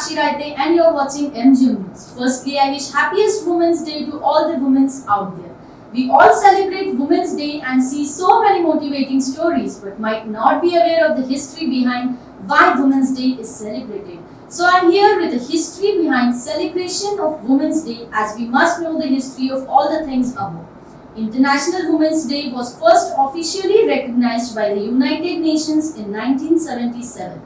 Sakshi Raite and you're watching MGMNEWS. Firstly, I wish happiest Women's Day to all the women out there. We all celebrate Women's Day and see so many motivating stories but might not be aware of the history behind why Women's Day is celebrated. So I'm here with the history behind celebration of Women's Day, as we must know the history of all the things above. International Women's Day was first officially recognized by the United Nations in 1977.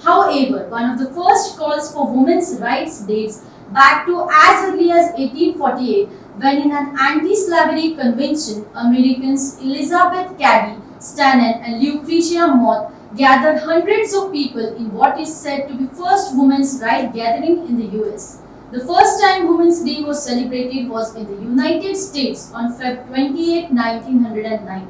However, one of the first calls for women's rights dates back to as early as 1848, when in an anti-slavery convention, Americans Elizabeth Cady Stanton and Lucretia Mott gathered hundreds of people in what is said to be first women's right gathering in the US. The first time Women's Day was celebrated was in the United States on Feb 28, 1909.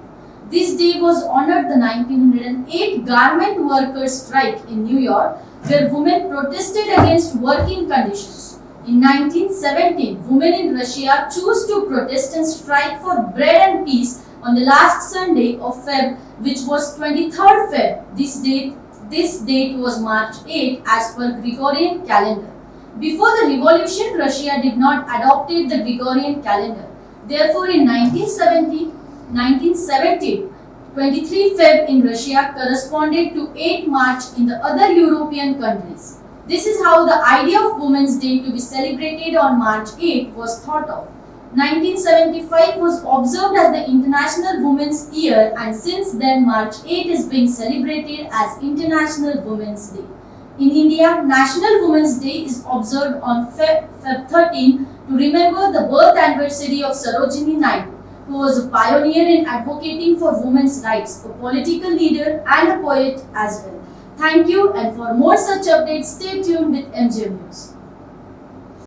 This day was honored the 1908 garment workers' strike in New York, where women protested against working conditions. In 1917, women in Russia chose to protest and strike for bread and peace on the last Sunday of Feb, which was 23rd Feb. This date was March 8 as per Gregorian calendar. Before the revolution, Russia did not adopt the Gregorian calendar. Therefore, in 1917, 23 Feb in Russia corresponded to 8 March in the other European countries. This is how the idea of Women's Day to be celebrated on March 8 was thought of. 1975 was observed as the International Women's Year, and since then March 8 is being celebrated as International Women's Day. In India, National Women's Day is observed on Feb 13 to remember the birth anniversary of Sarojini Naidu, who was a pioneer in advocating for women's rights, a political leader and a poet as well. Thank you, and for more such updates, stay tuned with MGM News.